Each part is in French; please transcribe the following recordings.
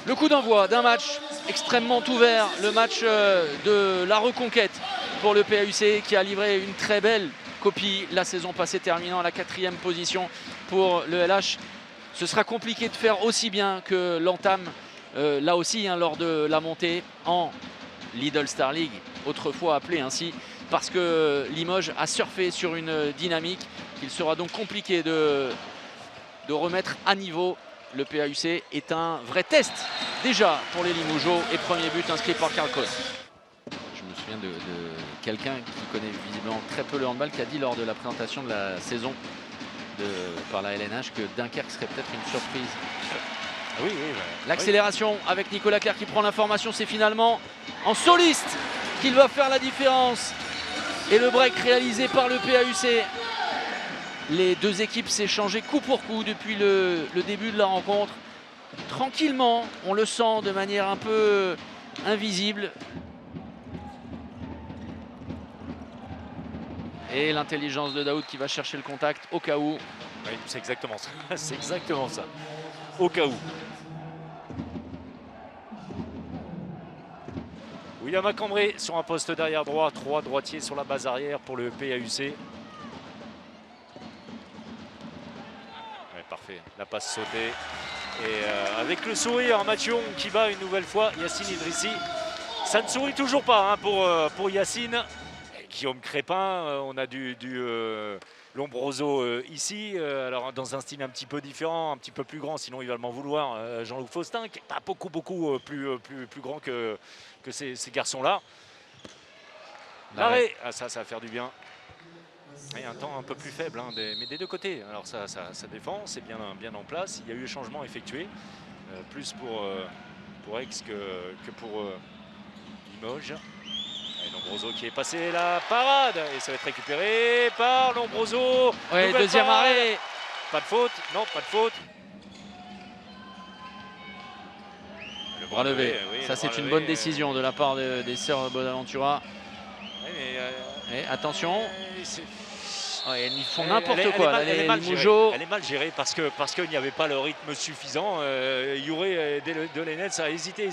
Le coup d'envoi d'un match extrêmement ouvert, le match de la reconquête pour le PAUC qui a livré une très belle copie la saison passée, terminant à la 4e position pour le LH. Ce sera compliqué de faire aussi bien que l'entame, là aussi, lors de la montée en Lidl Star League, autrefois appelée ainsi, parce que Limoges a surfé sur une dynamique qu'il sera donc compliqué de remettre à niveau. Le PAUC est un vrai test déjà pour les Limogeaux et premier but inscrit par Karl Kohn. Je me souviens de quelqu'un qui connaît visiblement très peu le handball qui a dit lors de la présentation de la saison par la LNH que Dunkerque serait peut-être une surprise. Oui, L'accélération avec Nicolas Clerc qui prend l'information, c'est finalement en soliste qu'il va faire la différence. Et le break réalisé par le PAUC. Les deux équipes s'échangeaient coup pour coup depuis le début de la rencontre. Tranquillement, on le sent de manière un peu invisible. Et l'intelligence de Daoud qui va chercher le contact au cas où. Oui, c'est exactement ça. C'est exactement ça. Au cas où. William Acambré sur un poste derrière droit. 3 droitiers sur la base arrière pour le PAUC. Parfait, la passe sautée. Et avec le sourire, Mathieu qui bat une nouvelle fois Yacine Idrissi. Ça ne sourit toujours pas pour Yacine. Et Guillaume Crépin, on a du Lombroso ici. Alors dans un style un petit peu différent, un petit peu plus grand, sinon il va m'en vouloir. Jean-Luc Faustin, qui n'est pas beaucoup plus grand que ces garçons-là. L'arrêt, ça va faire du bien. Et un temps un peu plus faible, mais des deux côtés. Alors ça défend, c'est bien en place. Il y a eu changement effectué, plus pour Aix que pour Limoges. Et Lombroso qui est passé la parade et ça va être récupéré par Lombroso. Ouais, deuxième parade. arrêt. Pas de faute, non, pas de faute. Le bras levé. Oui, ça c'est une bonne décision de la part des sœurs Bonaventura. Et attention. Ouais, ils font n'importe quoi. Elle est mal gérée parce qu'il n'y avait pas le rythme suffisant. Youré de Lenetz a hésité.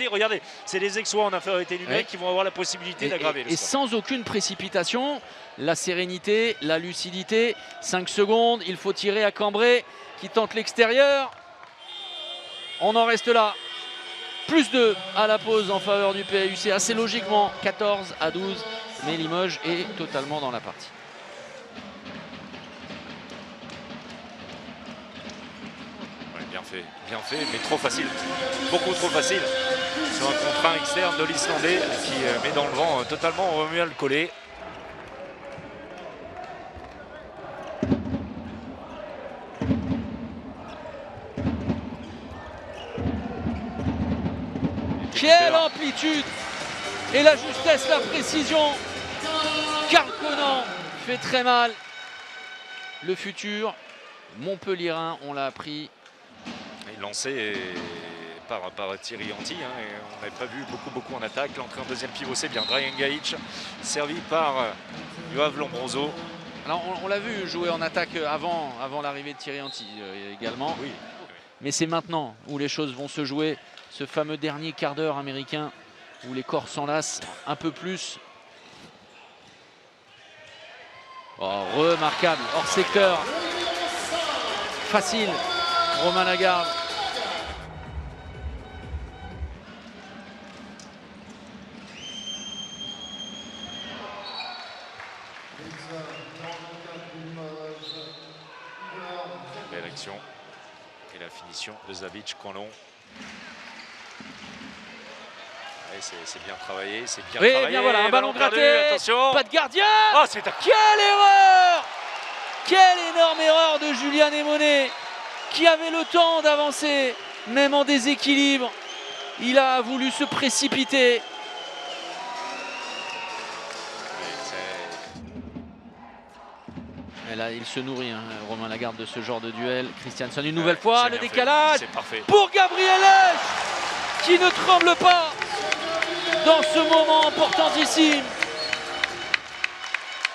Regardez, c'est les Aixois en infériorité numérique qui vont avoir la possibilité d'aggraver le score. Et sans aucune précipitation, la sérénité, la lucidité. 5 secondes, il faut tirer à Cambrai qui tente l'extérieur. On en reste là. Plus 2 à la pause en faveur du PAUC, assez logiquement 14-12, mais Limoges est totalement dans la partie. Bien fait, mais trop facile, beaucoup trop facile. Sur un contraint externe de l'Islandais qui met dans le vent totalement Romuald Collet. Quelle amplitude et la justesse, la précision. Karl Kohn fait très mal. Le futur Montpellierin, on l'a appris. Lancé par Thierry Anti, et on n'avait pas vu beaucoup en attaque. L'entrée en deuxième pivot, c'est bien. Brian Gaich, servi par Yoav Lombroso. Alors on l'a vu jouer en attaque avant l'arrivée de Thierry Anti également. Oui. Mais c'est maintenant où les choses vont se jouer. Ce fameux dernier quart d'heure américain où les corps s'enlacent un peu plus. Oh, remarquable, hors secteur. Facile, Romain Lagarde. Belle action. Et la finition de Zabic Colon. C'est bien travaillé, c'est bien travaillé. Bien voilà, un ballon gratté, attention. Pas de gardien. Oh, quelle erreur! Quelle énorme erreur de Julien Némonet qui avait le temps d'avancer, même en déséquilibre. Il a voulu se précipiter. Et là, il se nourrit, Romain Lagarde, de ce genre de duel. Christianson, une nouvelle fois, le décalage pour Gabriel Lech, qui ne tremble pas dans ce moment importantissime.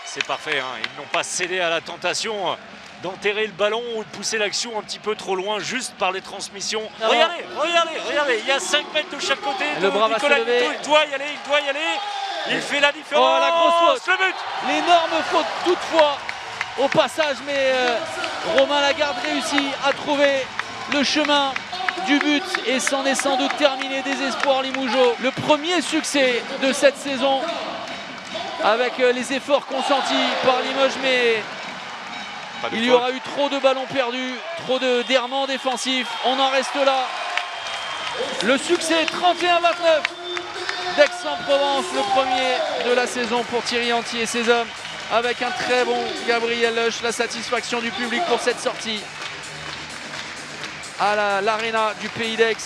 C'est parfait, ils n'ont pas cédé à la tentation d'enterrer le ballon ou de pousser l'action un petit peu trop loin juste par les transmissions. Regardez, Il y a 5 mètres de chaque côté. Le bras va se lever. Il doit y aller. Il fait la différence. Oh, la grosse faute. Le but. L'énorme faute toutefois au passage, mais Romain Lagarde réussit à trouver le chemin du but et c'en est sans doute terminé des espoirs Limougeot. Le premier succès de cette saison avec les efforts consentis par Limoges, mais il y aura eu trop de ballons perdus, trop d'errements défensifs. On en reste là. Le succès 31-29 d'Aix-en-Provence, le premier de la saison pour Thierry Anti et ses hommes, avec un très bon Gabriel Leuch. La satisfaction du public pour cette sortie à l'Arena du Pays d'Aix.